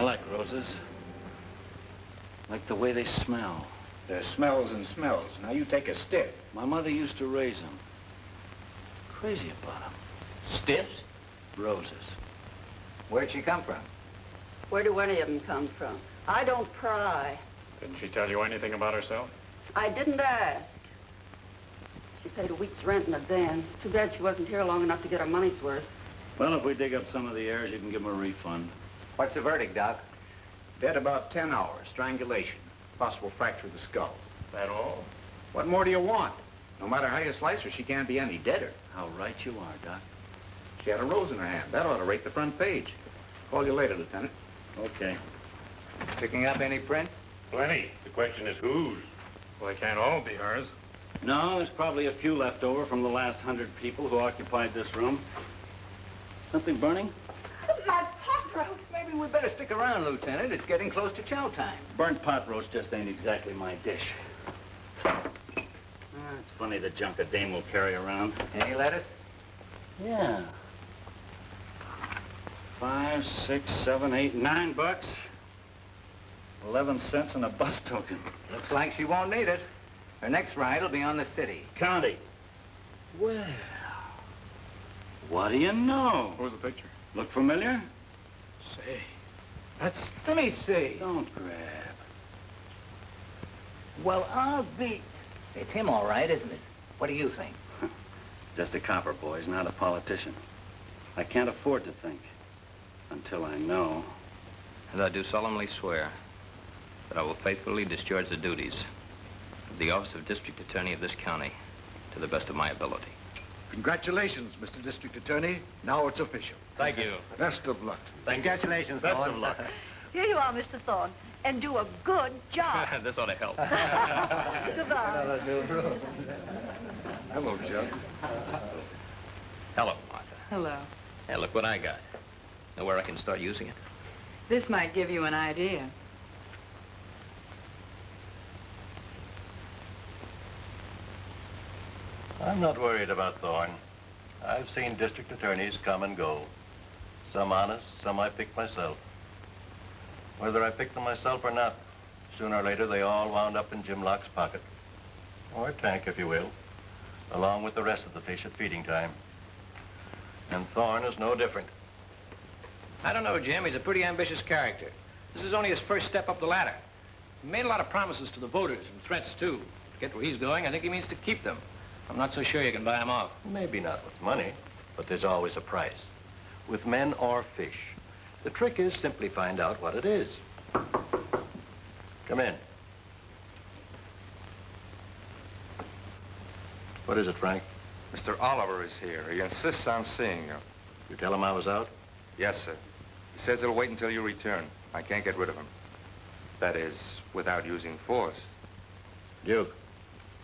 like roses. Like the way they smell. There's smells and smells. Now you take a stiff. My mother used to raise them. Crazy about them. Stiffs? Roses. Where'd she come from? Where do any of them come from? I don't pry. Didn't she tell you anything about herself? I didn't ask. She paid a week's rent in advance. Too bad she wasn't here long enough to get her money's worth. Well, if we dig up some of the heirs, you can give them a refund. What's the verdict, Doc? Dead about 10 hours. Strangulation. Possible fracture of the skull. That all? What more do you want? No matter how you slice her, she can't be any deader. How right you are, Doc. She had a rose in her hand. That ought to rate the front page. Call you later, Lieutenant. Okay. Picking up any print? Plenty. The question is whose? Well, they can't all be hers. No, there's probably a few left over from the last 100 people who occupied this room. Something burning? My pot roast. Maybe we better stick around, Lieutenant. It's getting close to chow time. Burnt pot roast just ain't exactly my dish. It's funny the junk a dame will carry around. Any lettuce? Yeah. 5, 6, 7, 8, $9. 11 cents and a bus token. Looks like she won't need it. Her next ride will be on the city. County. Well, what do you know? What was the picture? Look familiar? Say, That's... Let me see. Don't grab. Well, I'll be... It's him, all right, isn't it? What do you think? Just a copper, boys, not a politician. I can't afford to think until I know. And I do solemnly swear that I will faithfully discharge the duties of the office of District Attorney of this county to the best of my ability. Congratulations, Mr. District Attorney. Now it's official. Thank you. Best of luck. Congratulations, Best of luck. Here you are, Mr. Thorne, and do a good job. This ought to help. Goodbye. Hello, Joe. Hello, Martha. Hello. Hey, look what I got. Know where I can start using it? This might give you an idea. I'm not worried about Thorne. I've seen district attorneys come and go. Some honest, some I picked myself. Whether I picked them myself or not, sooner or later they all wound up in Jim Locke's pocket. Or tank, if you will, along with the rest of the fish at feeding time. And Thorne is no different. I don't know, Jim. He's a pretty ambitious character. This is only his first step up the ladder. He made a lot of promises to the voters and threats, too. To get where he's going, I think he means to keep them. I'm not so sure you can buy him off. Maybe not with money, but there's always a price. With men or fish. The trick is simply find out what it is. Come in. What is it, Frank? Mr. Oliver is here. He insists on seeing you. You tell him I was out? Yes, sir. He says he'll wait until you return. I can't get rid of him. That is, without using force. Duke,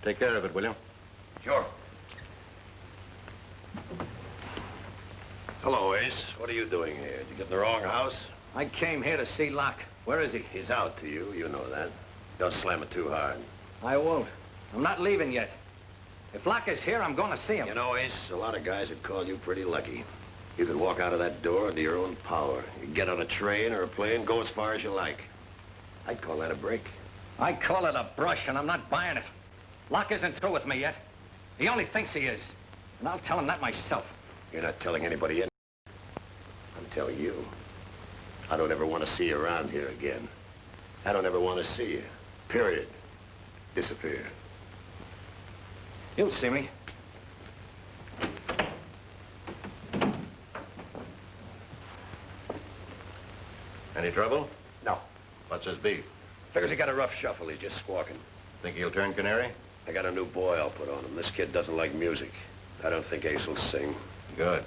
take care of it, will you? Sure. Hello, Ace. What are you doing here? Did you get in the wrong house? I came here to see Locke. Where is he? He's out to you. You know that. Don't slam it too hard. I won't. I'm not leaving yet. If Locke is here, I'm going to see him. You know, Ace, a lot of guys would call you pretty lucky. You could walk out of that door under your own power. You could get on a train or a plane, go as far as you like. I'd call that a break. I call it a brush, and I'm not buying it. Locke isn't through with me yet. He only thinks he is. And I'll tell him that myself. You're not telling anybody in. I'm telling you. I don't ever want to see you around here again. I don't ever want to see you. Period. Disappear. You'll see me. Any trouble? No. What's his beef? Figures he got a rough shuffle. He's just squawking. Think he'll turn canary? I got a new boy I'll put on him. This kid doesn't like music. I don't think Ace will sing. Good.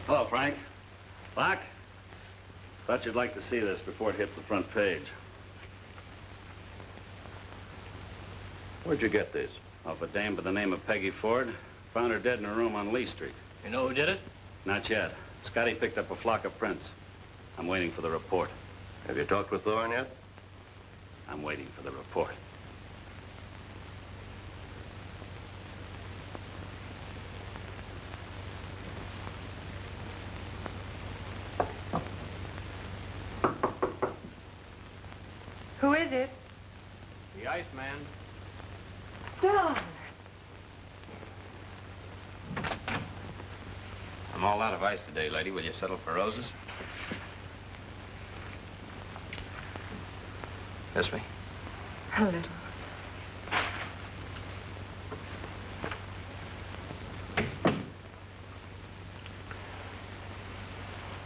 Hello, Frank. Locke? Thought you'd like to see this before it hits the front page. Where'd you get this? Off a dame by the name of Peggy Ford. Found her dead in her room on Lee Street. You know who did it? Not yet. Scotty picked up a flock of prints. I'm waiting for the report. Have you talked with Thorne yet? I'm waiting for the report. is it? The Iceman. Don! I'm all out of ice today, lady. Will you settle for roses? Miss me? A little.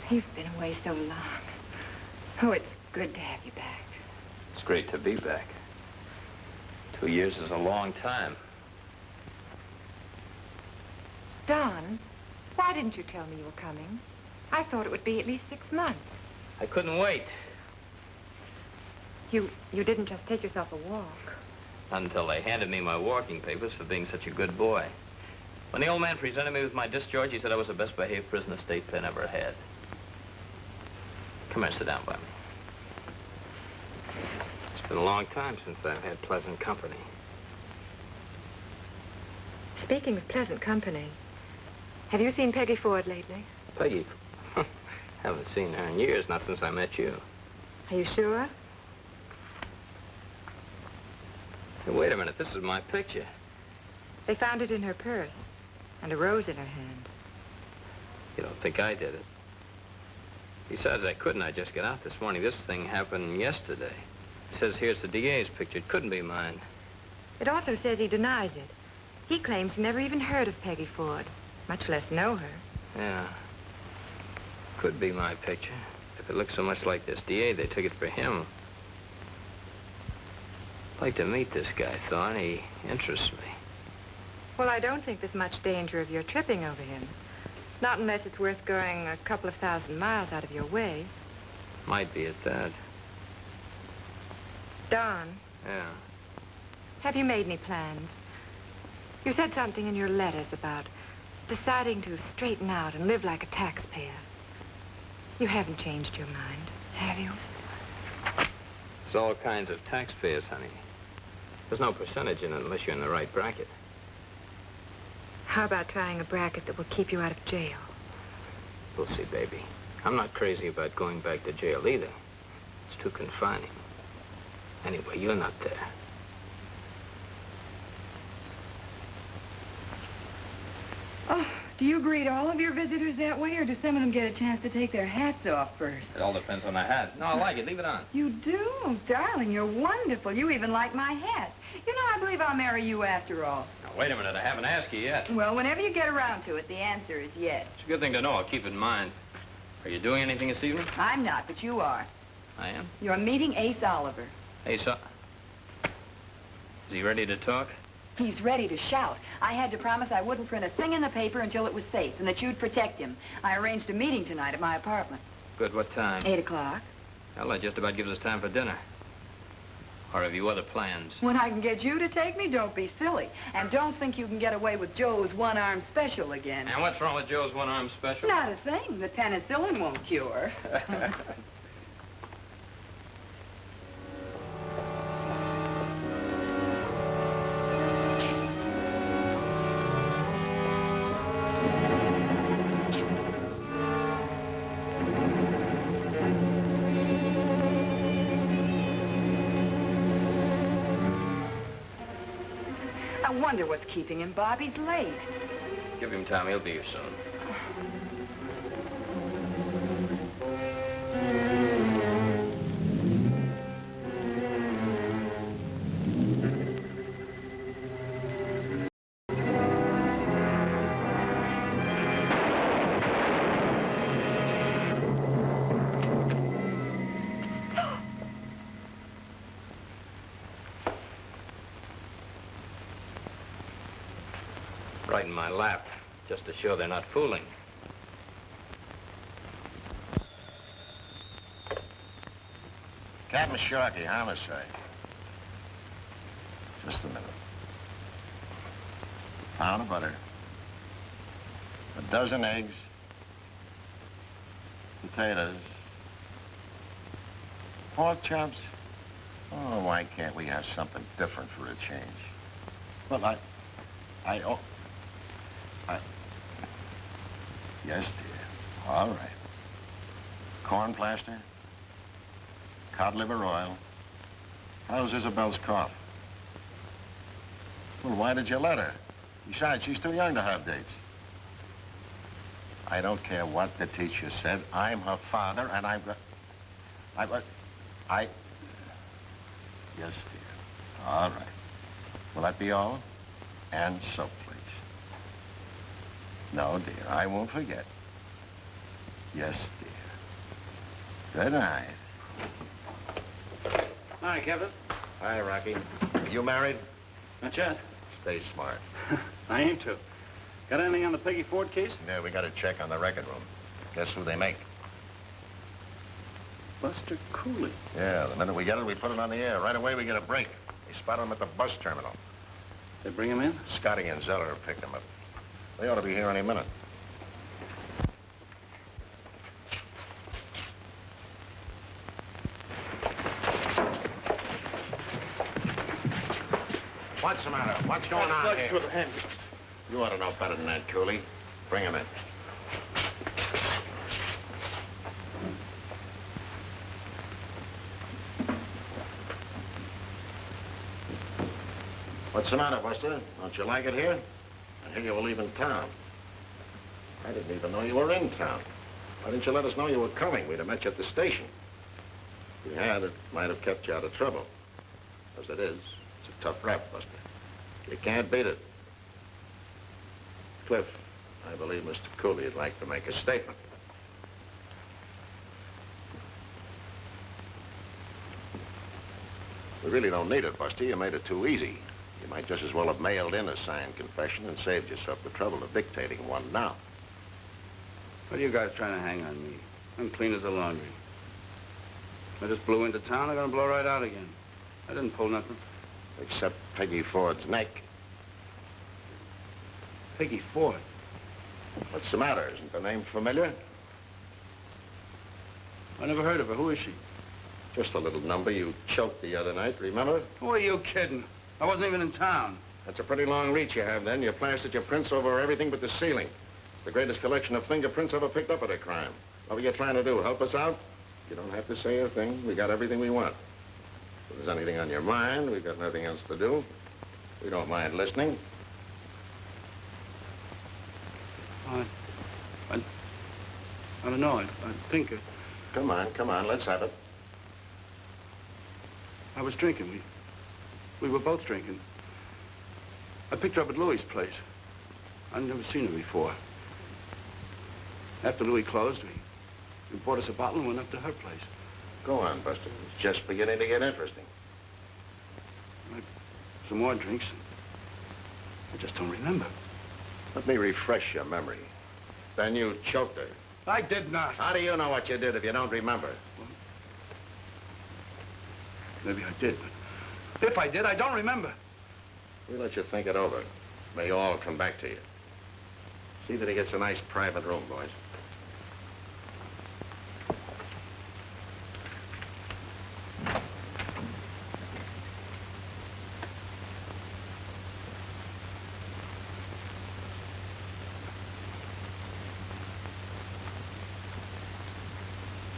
You've been away so long. Oh, it's good to have you back. It's great to be back. 2 years is a long time. Don, why didn't you tell me you were coming? I thought it would be at least 6 months. I couldn't wait. You didn't just take yourself a walk. Not until they handed me my walking papers for being such a good boy. When the old man presented me with my discharge, he said I was the best behaved prisoner State Pen ever had. Come here, sit down by me. It's been a long time since I've had pleasant company. Speaking of pleasant company, have you seen Peggy Ford lately? Peggy? Haven't seen her in years, not since I met you. Are you sure? Hey, wait a minute, this is my picture. They found it in her purse and a rose in her hand. You don't think I did it? Besides, I just get out this morning. This thing happened yesterday. It says here's the DA's picture. It couldn't be mine. It also says he denies it. He claims he never even heard of Peggy Ford, much less know her. Yeah. Could be my picture. If it looks so much like this DA, they took it for him. I'd like to meet this guy, Thorne. He interests me. Well, I don't think there's much danger of your tripping over him. Not unless it's worth going a couple of 1,000 miles out of your way. Might be at that. Don, Yeah. have you made any plans? You said something in your letters about deciding to straighten out and live like a taxpayer. You haven't changed your mind, have you? It's all kinds of taxpayers, honey. There's no percentage in it unless you're in the right bracket. How about trying a bracket that will keep you out of jail? We'll see, baby. I'm not crazy about going back to jail either. It's too confining. Anyway, you're not there. Oh, do you greet all of your visitors that way, or do some of them get a chance to take their hats off first? It all depends on the hat. No, I like it. Leave it on. You do? Darling, you're wonderful. You even like my hat. You know, I believe I'll marry you after all. Now, wait a minute. I haven't asked you yet. Well, whenever you get around to it, the answer is yes. It's a good thing to know. I'll keep it in mind. Are you doing anything this evening? I'm not, but you are. I am? You're meeting Ace Oliver. Hey, so... Is he ready to talk? He's ready to shout. I had to promise I wouldn't print a thing in the paper until it was safe, and that you'd protect him. I arranged a meeting tonight at my apartment. Good. What time? 8 o'clock. Well, that just about gives us time for dinner. Or have you other plans? When I can get you to take me, don't be silly. And don't think you can get away with Joe's one-arm special again. And what's wrong with Joe's one-arm special? Not a thing. The penicillin won't cure. I wonder what's keeping him. Bobby's late. Give him time. He'll be here soon. Right in my lap, just to show they're not fooling. Captain Sharkey, homicide. Just a minute. Pound of butter. A dozen eggs. Potatoes. Pork chops. Oh, why can't we have something different for a change? Well, yes, dear. All right. Corn plaster, cod liver oil, How's Isabel's cough? Well, why did you let her? Besides, she's too young to have dates. I don't care what the teacher said. I'm her father, and I've got... Yes, dear. All right. Will that be all? And soap, please. No, dear, I won't forget. Yes, dear. Good night. Hi, Kevin. Hi, Rocky. You married? Not yet. Stay smart. I aim to. Got anything on the Peggy Ford case? Yeah, we got to check on the record room. Guess who they make? Buster Cooley. Yeah, the minute we get it, we put it on the air. Right away, we get a break. They spot him at the bus terminal. They bring him in? Scotty and Zeller picked him up. They ought to be here any minute. What's the matter? What's going on here? You ought to know better than that, Cooley. Bring him in. What's the matter, Buster? Don't you like it here? I hear you were leaving town. I didn't even know you were in town. Why didn't you let us know you were coming? We'd have met you at the station. If we had, it might have kept you out of trouble. As it is, it's a tough rap, Buster. You can't beat it. Cliff, I believe Mr. Cooley would like to make a statement. We really don't need it, Buster. You made it too easy. You might just as well have mailed in a signed confession and saved yourself the trouble of dictating one now. What are you guys trying to hang on me? I'm clean as a laundry. I just blew into town. I'm gonna blow right out again. I didn't pull nothing. Except Peggy Ford's neck. Peggy Ford? What's the matter? Isn't the name familiar? I never heard of her. Who is she? Just a little number you choked the other night, remember? Who are you kidding? I wasn't even in town. That's a pretty long reach you have, then. You plastered your prints over everything but the ceiling. It's the greatest collection of fingerprints ever picked up at a crime. What were you trying to do, help us out? You don't have to say a thing. We got everything we want. If there's anything on your mind, we've got nothing else to do. We don't mind listening. I don't know. I think... Come on, let's have it. I was drinking. We were both drinking. I picked her up at Louie's place. I'd never seen her before. After Louie closed, we bought us a bottle and went up to her place. Go on, Buster. It's just beginning to get interesting. Some more drinks. I just don't remember. Let me refresh your memory. Then you choked her. I did not. How do you know what you did if you don't remember? Well, maybe I did, but if I did, I don't remember. We let you think it over. May all come back to you. See that he gets a nice private room, boys.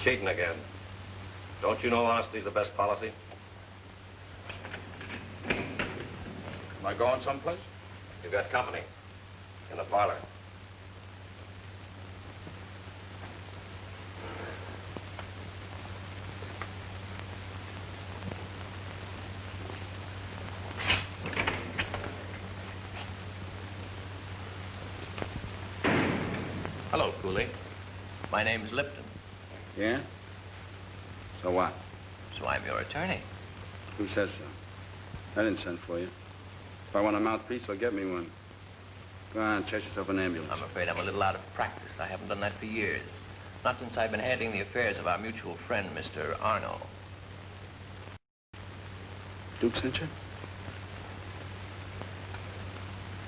Cheating again. Don't you know honesty's the best policy? Am I going someplace? You've got company in the parlor. Hello, Cooley. My name's Lipton. Yeah? So what? So I'm your attorney. Who says so? I didn't send for you. If I want a mouthpiece, I'll get me one. Go on, chase yourself an ambulance. I'm afraid I'm a little out of practice. I haven't done that for years. Not since I've been handling the affairs of our mutual friend, Mr. Arno. Duke sent you?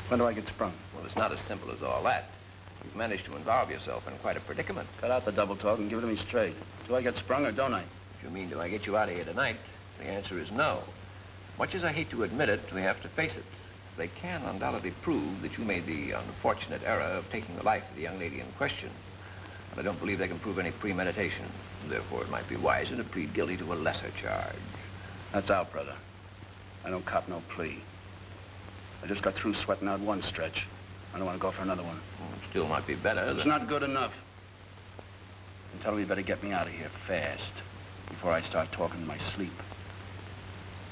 When do I get sprung? Well, it's not as simple as all that. You've managed to involve yourself in quite a predicament. Cut out the double talk and give it to me straight. Do I get sprung or don't I? If you mean, do I get you out of here tonight? The answer is no. Much as I hate to admit it, we have to face it. They can undoubtedly prove that you made the unfortunate error of taking the life of the young lady in question. But I don't believe they can prove any premeditation. Therefore, it might be wiser to plead guilty to a lesser charge. That's out, brother. I don't cop no plea. I just got through sweating out one stretch. I don't want to go for another one. Well, still might be better. It's not good enough. And tell him he better get me out of here fast before I start talking in my sleep.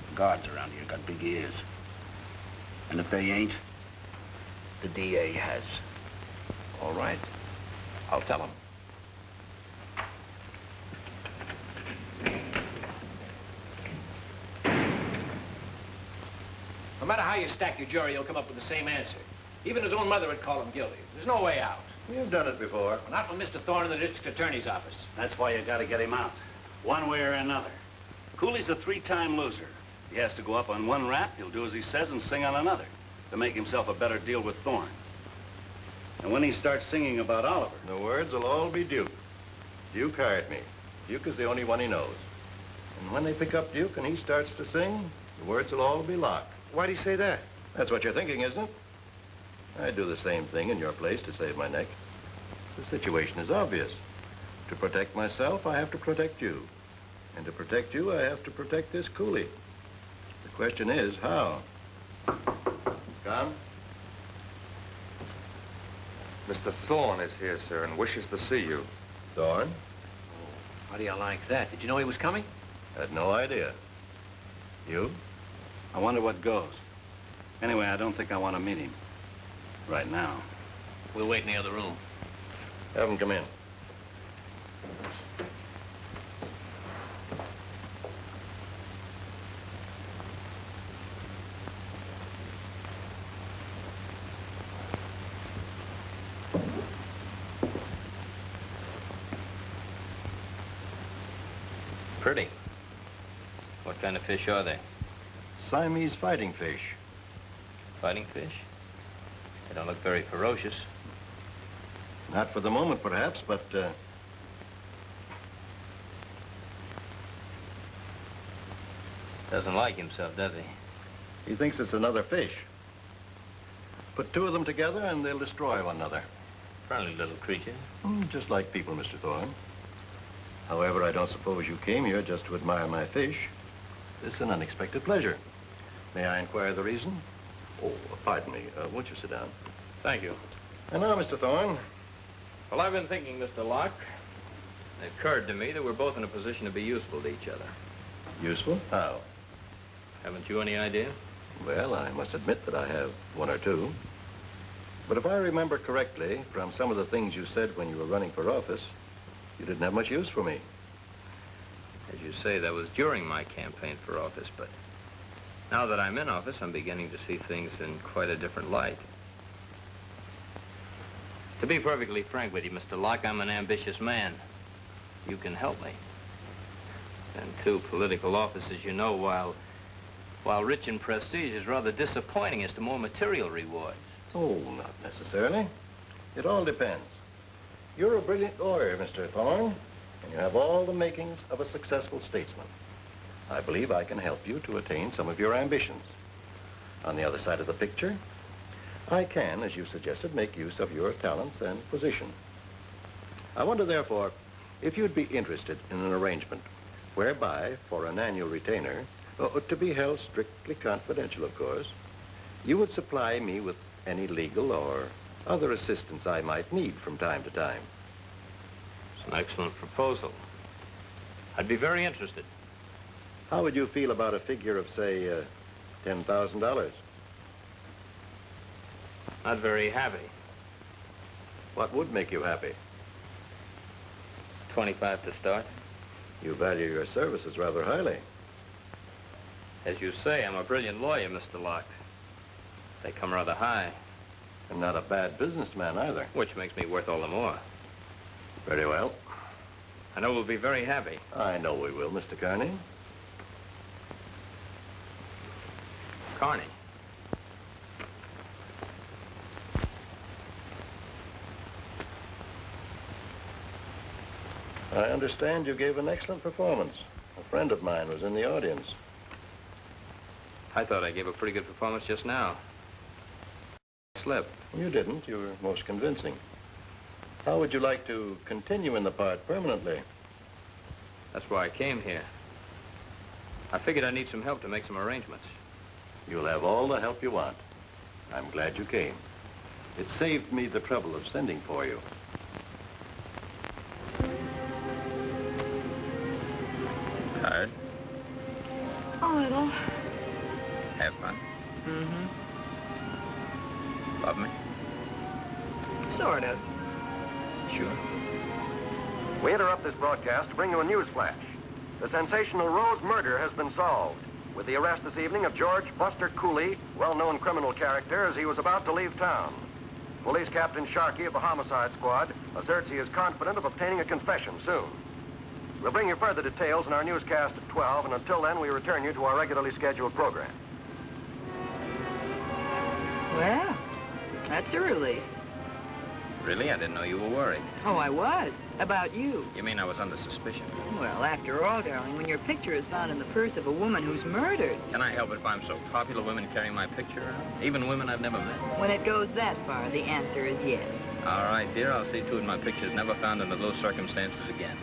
The guards around here got big ears. And if they ain't, the DA has. All right. I'll tell him. No matter how you stack your jury, you'll come up with the same answer. Even his own mother would call him guilty. There's no way out. You've done it before. Well, not with Mr. Thorne in the district attorney's office. That's why you gotta get him out. One way or another. Cooley's a three-time loser. He has to go up on one rap, he'll do as he says and sing on another to make himself a better deal with Thorne. And when he starts singing about Oliver... The words will all be Duke. Duke hired me. Duke is the only one he knows. And when they pick up Duke and he starts to sing, the words will all be Locke. Why'd he say that? That's what you're thinking, isn't it? I'd do the same thing in your place to save my neck. The situation is obvious. To protect myself, I have to protect you. And to protect you, I have to protect this Cooley. The question is, how? Come. Mr. Thorne is here, sir, and wishes to see you. Thorne? How do you like that? Did you know he was coming? Had no idea. You? I wonder what goes. Anyway, I don't think I want to meet him. Right now. We'll wait in the other room. Have him come in. Pretty. What kind of fish are they? Siamese fighting fish. Fighting fish? They don't look very ferocious. Not for the moment, perhaps, but, Doesn't like himself, does he? he thinks it's another fish. Put two of them together and they'll destroy one another. Friendly little creature. Just like people, Mr. Thorne. However, I don't suppose you came here just to admire my fish. It's an unexpected pleasure. May I inquire the reason? Oh, pardon me. Won't you sit down? Thank you. And now, Mr. Thorne. Well, I've been thinking, Mr. Locke. It occurred to me that we're both in a position to be useful to each other. Useful? How? Haven't you any idea? Well, I must admit that I have one or two. But if I remember correctly, from some of the things you said when you were running for office, you didn't have much use for me. As you say, that was during my campaign for office, but now that I'm in office, I'm beginning to see things in quite a different light. To be perfectly frank with you, Mr. Locke, I'm an ambitious man. You can help me. And two political offices, you know, while rich in prestige, is rather disappointing as to more material rewards. Oh, not necessarily. It all depends. You're a brilliant lawyer, Mr. Thorne, and you have all the makings of a successful statesman. I believe I can help you to attain some of your ambitions. On the other side of the picture, I can, as you suggested, make use of your talents and position. I wonder, therefore, if you'd be interested in an arrangement whereby, for an annual retainer, to be held strictly confidential, of course, you would supply me with any legal or other assistance I might need from time to time. It's an excellent proposal. I'd be very interested. How would you feel about a figure of, say, $10,000? Not very happy. What would make you happy? 25 to start. You value your services rather highly. As you say, I'm a brilliant lawyer, Mr. Locke. They come rather high. And not a bad businessman either. Which makes me worth all the more. Very well. I know we'll be very happy. I know we will, Mr. Carney. Carney. I understand you gave an excellent performance. A friend of mine was in the audience. I thought I gave a pretty good performance just now. Slip. You didn't. You were most convincing. How would you like to continue in the part permanently? That's why I came here. I figured I'd need some help to make some arrangements. You'll have all the help you want. I'm glad you came. It saved me the trouble of sending for you. Tired? A little. Have fun? Mm-hmm. Love me? Sort of. Sure. We interrupt this broadcast to bring you a news flash. The sensational Rose murder has been solved, with the arrest this evening of George Buster Cooley, well-known criminal character, as he was about to leave town. Police Captain Sharkey of the Homicide Squad asserts he is confident of obtaining a confession soon. We'll bring you further details in our newscast at 12, and until then, we return you to our regularly scheduled program. Well, that's a relief. Really? I didn't know you were worried. Oh, I was. About you. You mean I was under suspicion? Well, after all, darling, when your picture is found in the purse of a woman who's murdered. Can I help it if I'm so popular, women carrying my picture around? Even women I've never met? When it goes that far, the answer is yes. All right, dear. I'll see to it my picture's never found under those circumstances again.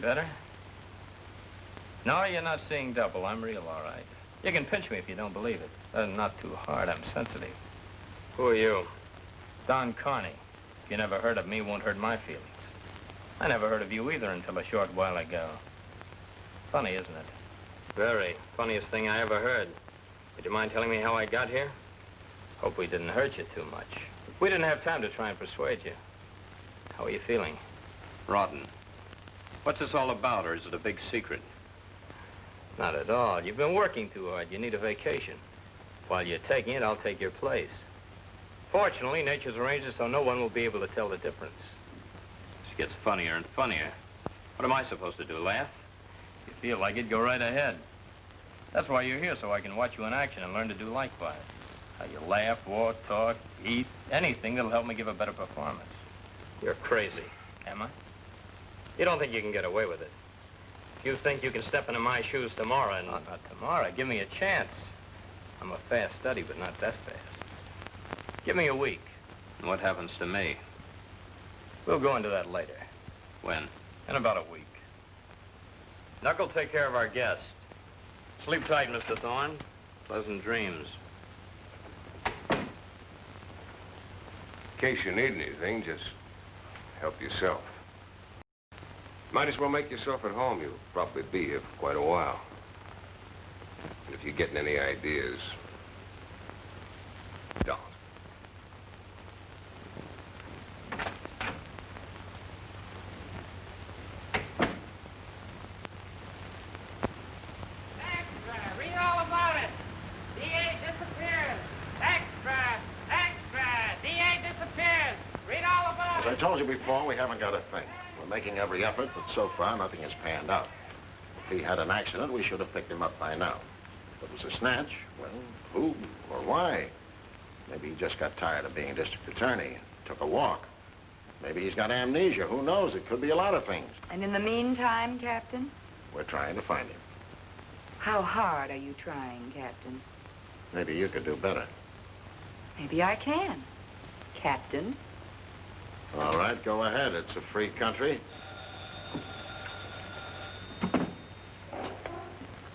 Better? No, you're not seeing double. I'm real, all right. You can pinch me if you don't believe it. Not too hard. I'm sensitive. Who are you? Don Carney. If you never heard of me, won't hurt my feelings. I never heard of you either until a short while ago. Funny, isn't it? Very. Funniest thing I ever heard. Would you mind telling me how I got here? Hope we didn't hurt you too much. We didn't have time to try and persuade you. How are you feeling? Rotten. What's this all about, or is it a big secret? Not at all. You've been working too hard. You need a vacation. While you're taking it, I'll take your place. Fortunately, nature's arranged it so no one will be able to tell the difference. This gets funnier and funnier. What am I supposed to do, laugh? If you feel like it, go right ahead. That's why you're here, so I can watch you in action and learn to do likewise. How you laugh, walk, talk, eat, anything that'll help me give a better performance. You're crazy. Am I? You don't think you can get away with it. You think you can step into my shoes tomorrow and... Not tomorrow. Give me a chance. I'm a fast study, but not that fast. Give me a week. And what happens to me? We'll go into that later. When? In about a week. Knuckle, take care of our guest. Sleep tight, Mr. Thorne. Pleasant dreams. In case you need anything, just help yourself. Might as well make yourself at home. You'll probably be here for quite a while. And if you're getting any ideas, don't. Read all about it. DA disappears. Extra! Extra! DA disappears. Read all about As I told you before, we haven't got a thing. We're making every effort, but so far, nothing has panned out. If he had an accident, we should have picked him up by now. If it was a snatch, well, who or why? Maybe he just got tired of being district attorney and took a walk. Maybe he's got amnesia. Who knows? It could be a lot of things. And in the meantime, Captain? We're trying to find him. How hard are you trying, Captain? Maybe you could do better. Maybe I can, Captain. All right, go ahead. It's a free country.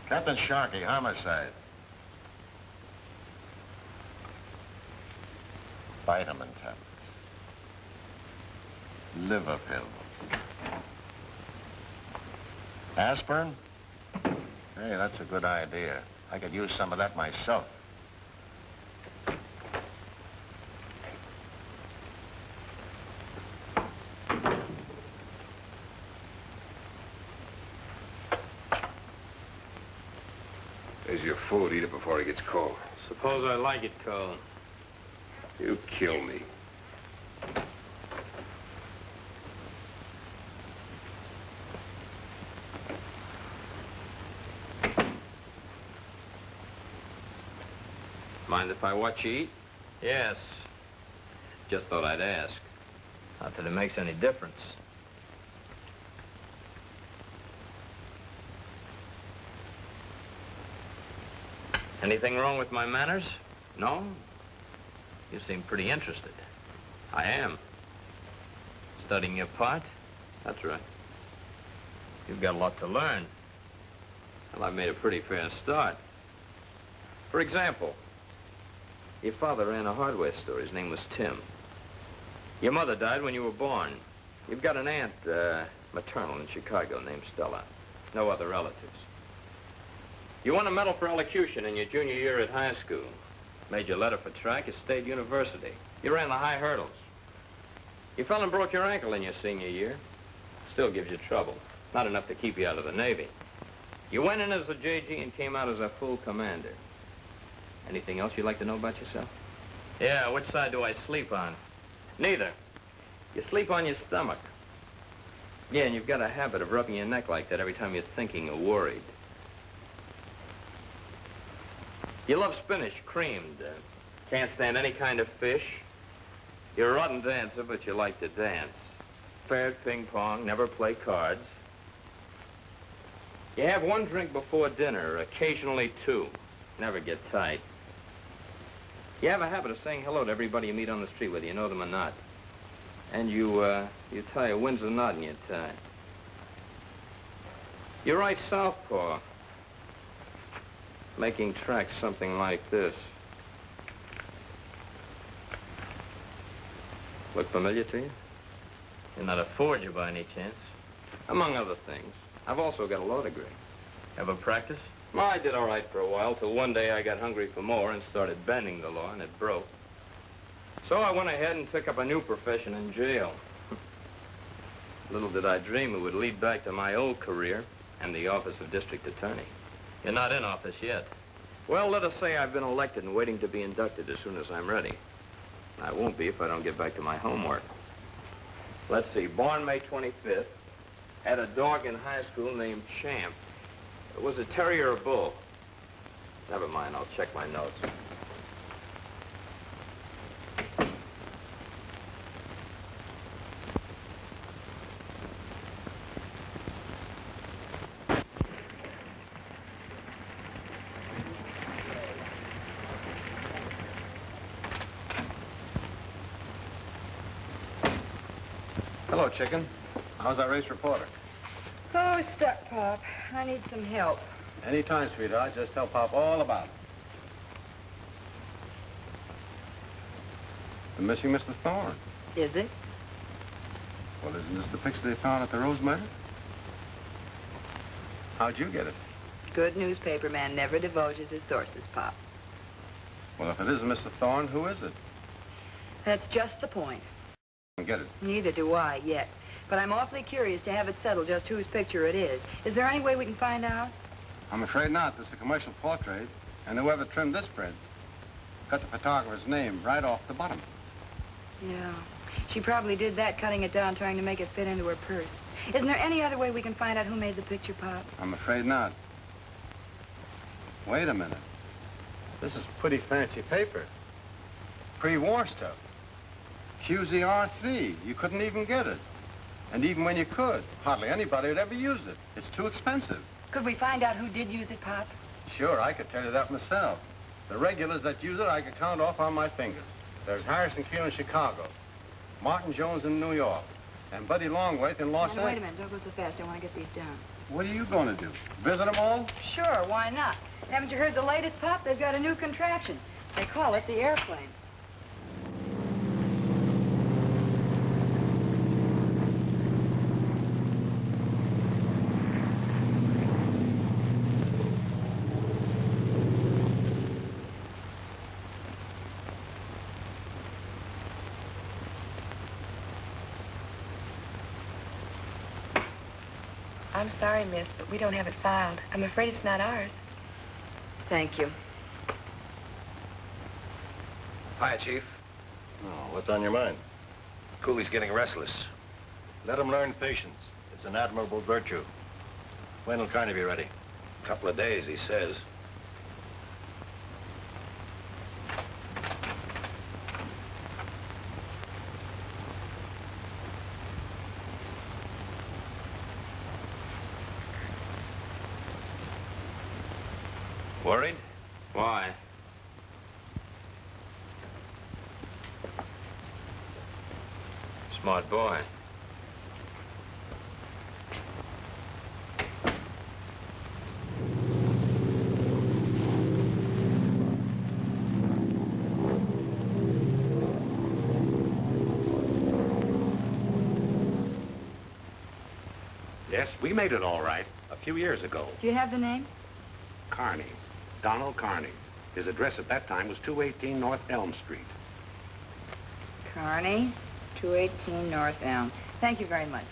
Captain Sharkey, homicide. Vitamin tablets. Liver pill. Aspirin? Hey, that's a good idea. I could use some of that myself. There's your food. Eat it before it gets cold. Suppose I like it cold. You kill me. Mind if I watch you eat? Yes. Just thought I'd ask. Not that it makes any difference. Anything wrong with my manners? No? You seem pretty interested. I am. Studying your part? That's right. You've got a lot to learn. Well, I've made a pretty fair start. For example, your father ran a hardware store. His name was Tim. Your mother died when you were born. You've got an aunt, maternal in Chicago named Stella. No other relatives. You won a medal for elocution in your junior year at high school. Made your letter for track at State University. You ran the high hurdles. You fell and broke your ankle in your senior year. Still gives you trouble. Not enough to keep you out of the Navy. You went in as a JG and came out as a full commander. Anything else you'd like to know about yourself? Yeah, which side do I sleep on? Neither. You sleep on your stomach. Yeah, and you've got a habit of rubbing your neck like that every time you're thinking or worried. You love spinach, creamed. Can't stand any kind of fish. You're a rotten dancer, but you like to dance. Fair ping pong, never play cards. You have one drink before dinner, occasionally two. Never get tight. You have a habit of saying hello to everybody you meet on the street, whether you know them or not. And you tie a Windsor knot in your tie. You write southpaw. Making tracks something like this. Look familiar to you? You're not a forger by any chance? Among other things. I've also got a law degree. Ever practice? Well, I did all right for a while, till one day I got hungry for more and started bending the law, and it broke. So I went ahead and took up a new profession in jail. Little did I dream it would lead back to my old career and the office of district attorney. You're not in office yet. Well, let us say I've been elected and waiting to be inducted as soon as I'm ready. I won't be if I don't get back to my homework. Let's see, born May 25th, had a dog in high school named Champ. It was a terrier or bull. Never mind, I'll check my notes. Hello, chicken. How's that race reporter? Oh, stuck, Pop. I need some help. Anytime, sweetheart. Just tell Pop all about it. The missing Mr. Thorne. Is it? Well, isn't this the picture they found at the Rose murder? How'd you get it? Good newspaper man never divulges his sources, Pop. Well, if it isn't Mr. Thorne, who is it? That's just the point. I get it. Neither do I yet. But I'm awfully curious to have it settled just whose picture it is. Is there any way we can find out? I'm afraid not. This is a commercial portrait, and whoever trimmed this print cut the photographer's name right off the bottom. Yeah. She probably did that, cutting it down, trying to make it fit into her purse. Isn't there any other way we can find out who made the picture, Pop? I'm afraid not. Wait a minute. This is pretty fancy paper. Pre-war stuff. QZR3. You couldn't even get it. And even when you could, hardly anybody would ever use it. It's too expensive. Could we find out who did use it, Pop? Sure, I could tell you that myself. The regulars that use it, I could count off on my fingers. There's Harrison Q in Chicago, Martin Jones in New York, and Buddy Longwaith in Los Angeles. Wait a minute, don't go so fast. I want to get these down. What are you going to do? Visit them all? Sure, why not? Haven't you heard the latest, Pop? They've got a new contraption. They call it the airplane. I'm sorry, miss, but we don't have it filed. I'm afraid it's not ours. Thank you. Hi, Chief. Oh, what's on your mind? Cooley's getting restless. Let him learn patience. It's an admirable virtue. When will Carney be ready? A couple of days, he says. Worried? Why? Smart boy. Yes, we made it all right a few years ago. Do you have the name? Carney. Donald Carney. His address at that time was 218 North Elm Street. Carney, 218 North Elm. Thank you very much.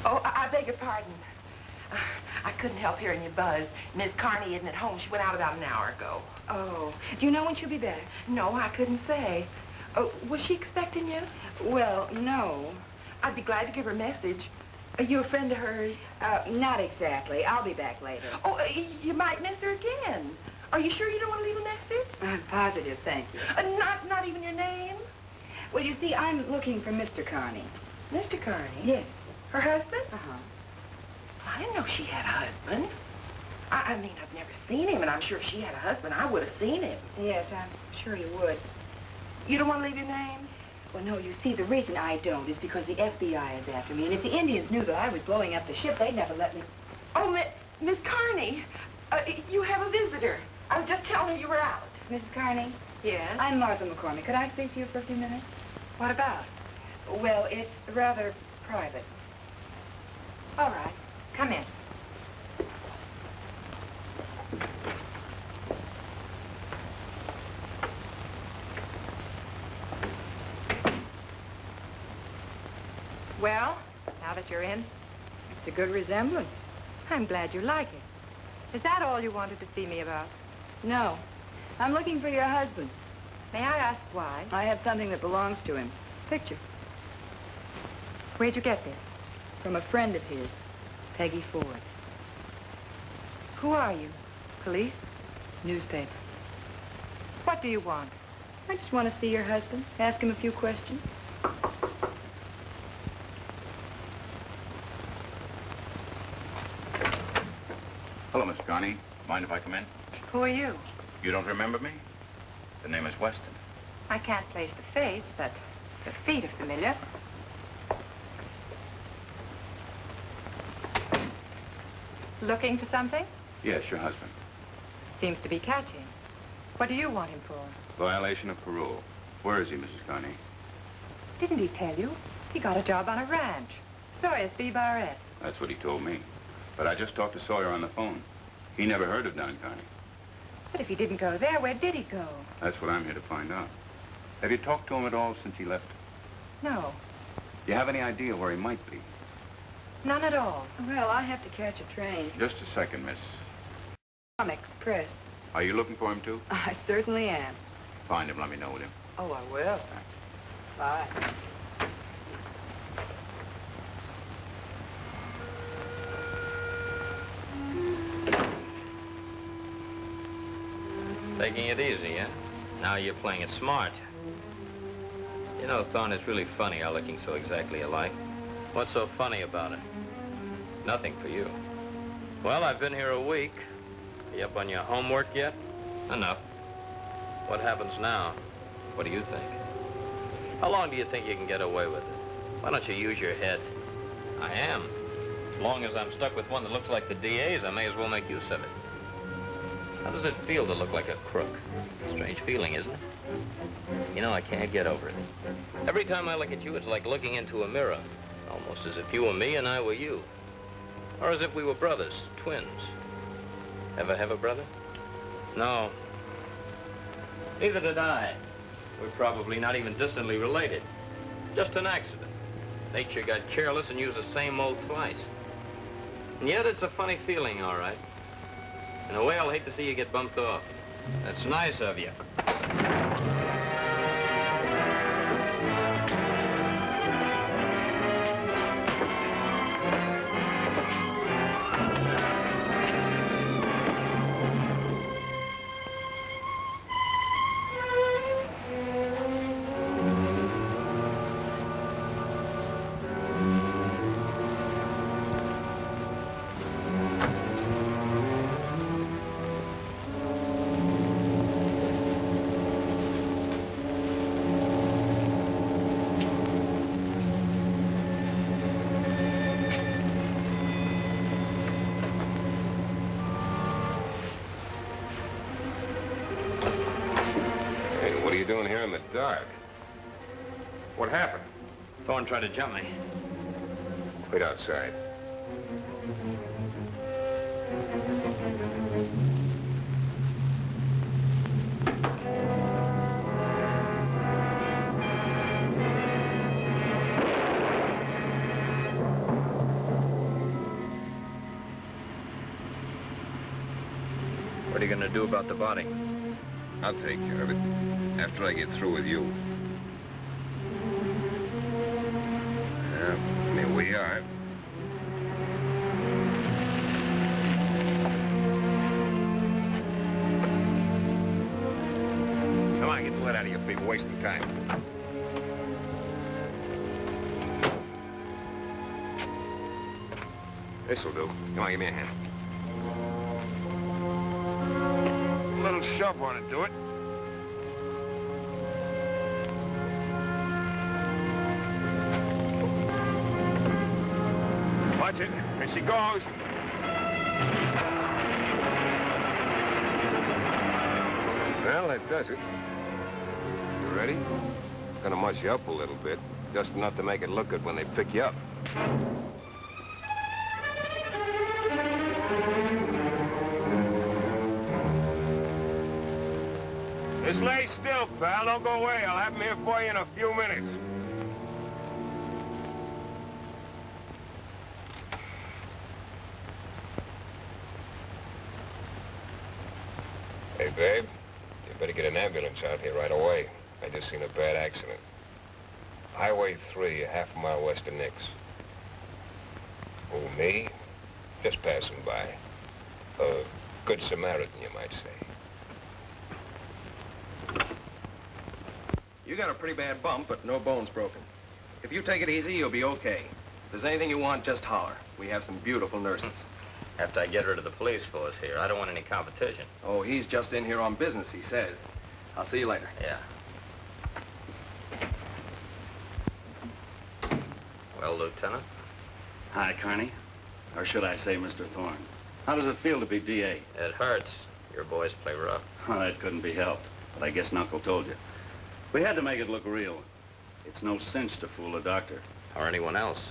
Oh, I beg your pardon. I couldn't help hearing you buzz. Miss Carney isn't at home. She went out about an hour ago. Oh, do you know when she'll be back? No, I couldn't say. Oh, was she expecting you? Well, no. I'd be glad to give her a message. Are you a friend of hers? Not exactly. I'll be back later. Oh, you might miss her again. Are you sure you don't want to leave a message? I'm positive, thank you. Not even your name? Well, you see, I'm looking for Mr. Carney. Mr. Carney? Yes. Her husband? Uh-huh. I didn't know she had a husband. I mean, I've never seen him, and I'm sure if she had a husband, I would have seen him. Yes, I'm sure you would. You don't want to leave your name? Well, no, you see, the reason I don't is because the FBI is after me, and if the Indians knew that I was blowing up the ship, they'd never let me... Oh, Miss Carney, you have a visitor. I was just telling her you were out. Mrs. Carney? Yes? I'm Martha McCormick. Could I speak to you for a few minutes? What about? Well, it's rather private. All right. Come in. Well, now that you're in, It's a good resemblance. I'm glad you like it. Is that all you wanted to see me about? No. I'm looking for your husband. May I ask why? I have something that belongs to him. Picture. Where'd you get this? From a friend of his, Peggy Ford. Who are you? Police? Newspaper. What do you want? I just want to see your husband, ask him a few questions. Hello, Miss Carney. Mind if I come in? Who are you? You don't remember me? The name is Weston. I can't place the face, but the feet are familiar. Looking for something? Yes, your husband. Seems to be catching. What do you want him for? Violation of parole. Where is he, Mrs. Carney? Didn't he tell you? He got a job on a ranch. Sawyer's B-Bar-S. That's what he told me. But I just talked to Sawyer on the phone. He never heard of Don Carney. But if he didn't go there, where did he go? That's what I'm here to find out. Have you talked to him at all since he left? No, Do you have any idea where he might be? none at all. Well, I have to catch a train. Just a second, miss. I'm express. Are you looking for him, too? I certainly am. Find him. Let me know with him. Oh, I will. Bye. Taking it easy, huh? Now you're playing it smart. You know, Thorne, it's really funny how looking so exactly alike. What's so funny about it? Nothing for you. Well, I've been here a week. You up on your homework yet? Enough. What happens now? What do you think? How long do you think you can get away with it? Why don't you use your head? I am. As long as I'm stuck with one that looks like the DA's, I may as well make use of it. How does it feel to look like a crook? Strange feeling, isn't it? You know, I can't get over it. Every time I look at you, it's like looking into a mirror. Almost as if you were me and I were you. Or as if we were brothers, twins. Ever have a brother? No. Neither did I. We're probably not even distantly related. Just an accident. Nature got careless and used the same mold twice. And yet it's a funny feeling, all right. In a way, I'll hate to see you get bumped off. That's nice of you. What are you doing here in the dark? What happened? Thorne tried to jump me. Wait outside. What are you going to do about the body? I'll take care of it after I get through with you. Here we are. Come on, get the lead out of your feet. We're wasting time. This'll do. Come on, give me a hand. A little shove on it, do it. Watch it. Here she goes. Well, that does it. You ready? Gonna mush you up a little bit, just enough to make it look good when they pick you up. Just lay still, pal. Don't go away. I'll have him here for you in a few minutes. Hey, babe, you better get an ambulance out here right away. I just seen a bad accident. Highway 3, a half a mile west of Nix. Who, me? Just passing by. A good Samaritan, you might say. You got a pretty bad bump, but no bones broken. If you take it easy, you'll be okay. If there's anything you want, just holler. We have some beautiful nurses. After I get rid of the police force here, I don't want any competition. Oh, he's just in here on business, he says. I'll see you later. Yeah. Well, Lieutenant? Hi, Carney. Or should I say Mr. Thorne. How does it feel to be DA? It hurts. Your boys play rough. Oh, that couldn't be helped. But I guess Knuckle told you. We had to make it look real. It's no cinch to fool a doctor. Or anyone else.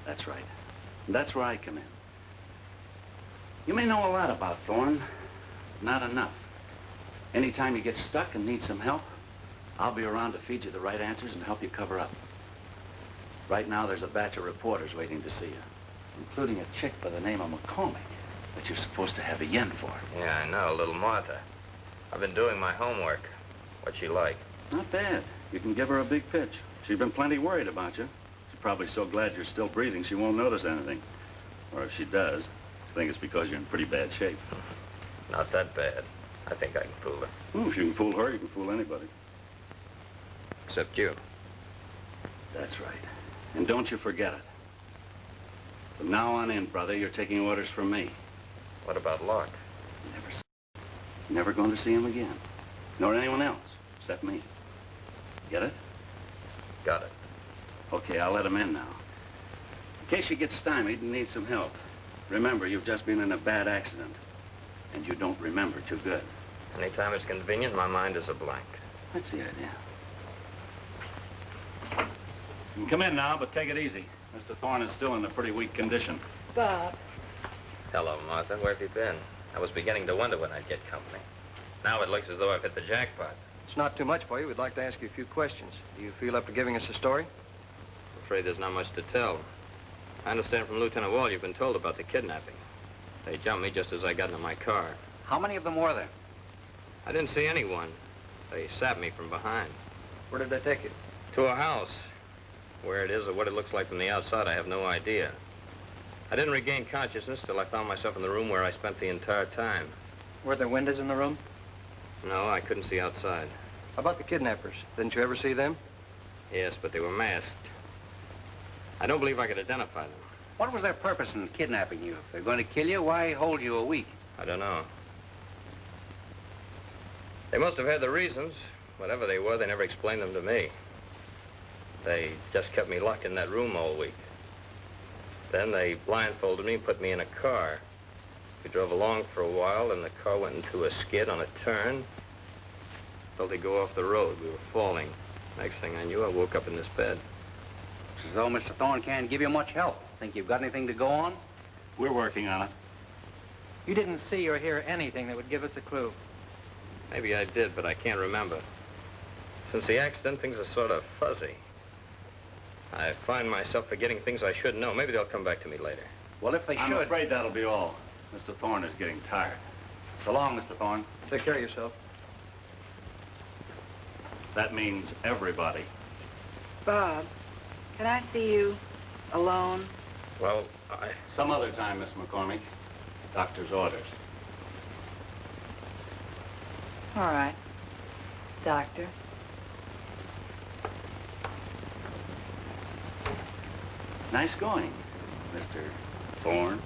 That's right. And that's where I come in. You may know a lot about Thorne. Not enough. Anytime you get stuck and need some help, I'll be around to feed you the right answers and help you cover up. Right now, there's a batch of reporters waiting to see you, including a chick by the name of McCormick that you're supposed to have a yen for. Yeah, I know, little Martha. I've been doing my homework. What's she like? Not bad. You can give her a big pitch. She's been plenty worried about you. She's probably so glad you're still breathing she won't notice anything. Or if she does, I think it's because you're in pretty bad shape. Not that bad. I think I can fool her. Well, if you can fool her, you can fool anybody. Except you. That's right. And don't you forget it. From now on in, brother, you're taking orders from me. What about Locke? Never going to see him again. Nor anyone else, except me. Get it? Got it. Okay, I'll let him in now. In case you get stymied and need some help, remember, you've just been in a bad accident. And you don't remember too good. Anytime it's convenient, my mind is a blank. That's the idea. You can come in now, but take it easy. Mr. Thorne is still in a pretty weak condition. Bob. Hello, Martha. Where have you been? I was beginning to wonder when I'd get company. Now it looks as though I've hit the jackpot. It's not too much for you. We'd like to ask you a few questions. Do you feel up to giving us a story? I'm afraid there's not much to tell. I understand from Lieutenant Wall you've been told about the kidnapping. They jumped me just as I got into my car. How many of them were there? I didn't see anyone. They sapped me from behind. Where did they take you? To a house. Where it is or what it looks like from the outside, I have no idea. I didn't regain consciousness till I found myself in the room where I spent the entire time. Were there windows in the room? No, I couldn't see outside. How about the kidnappers? Didn't you ever see them? Yes, but they were masked. I don't believe I could identify them. What was their purpose in kidnapping you? If they're going to kill you, why hold you a week? I don't know. They must have had the reasons. Whatever they were, they never explained them to me. They just kept me locked in that room all week. Then they blindfolded me and put me in a car. We drove along for a while, and the car went into a skid on a turn. Felt it go off the road. We were falling. Next thing I knew, I woke up in this bed. It's as though Mr. Thorne can't give you much help. Think you've got anything to go on? We're working on it. You didn't see or hear anything that would give us a clue. Maybe I did, but I can't remember. Since the accident, things are sort of fuzzy. I find myself forgetting things I should know. Maybe they'll come back to me later. Well, if they I'm should... afraid that'll be all. Mr. Thorne is getting tired. So long, Mr. Thorne. Take care of yourself. That means everybody. Bob, can I see you alone? Well, Some other time, Miss McCormick. Doctor's orders. All right. Doctor. Nice going, Mr. Thorne.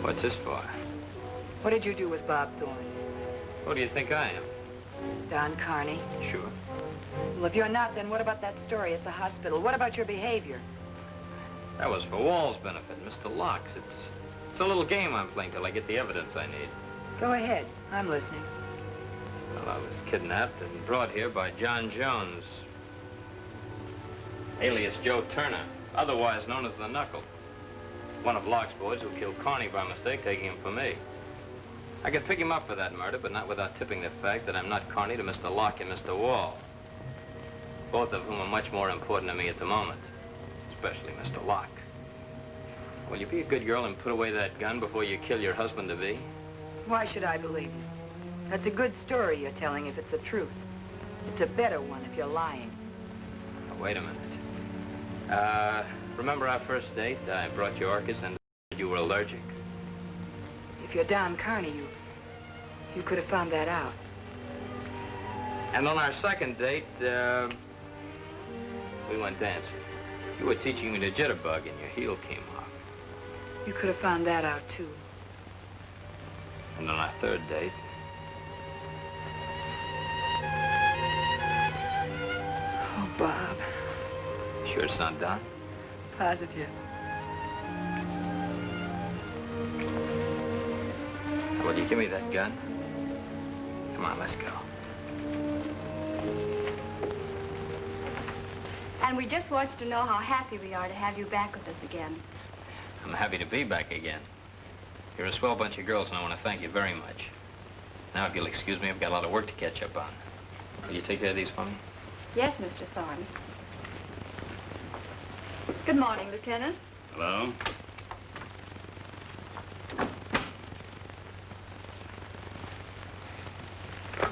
What's this for? What did you do with Bob Thorne? Who do you think I am? Don Carney? Sure. Well, if you're not, then what about that story at the hospital? What about your behavior? That was for Wall's benefit, Mr. Locke's. It's a little game I'm playing till I get the evidence I need. Go ahead. I'm listening. Well, I was kidnapped and brought here by John Jones, alias Joe Turner, otherwise known as the Knuckle. One of Locke's boys who killed Carney by mistake, taking him for me. I could pick him up for that murder, but not without tipping the fact that I'm not Carney to Mr. Locke and Mr. Wall, both of whom are much more important to me at the moment, especially Mr. Locke. Will you be a good girl and put away that gun before you kill your husband-to-be? Why should I believe you? That's a good story you're telling if it's the truth. It's a better one if you're lying. Now, wait a minute. Remember our first date? I brought you orchids and you were allergic. If you're Don Carney, you could have found that out. And on our second date, we went dancing. You were teaching me the jitterbug and your heel came off. You could have found that out, too. And on our third date... Oh, Bob. Sure it's not Don? Positive. Will you give me that gun? Come on, let's go. And we just want you to know how happy we are to have you back with us again. I'm happy to be back again. You're a swell bunch of girls, and I want to thank you very much. Now, if you'll excuse me, I've got a lot of work to catch up on. Will you take care of these for me? Yes, Mr. Thorne. Good morning, Lieutenant. Hello?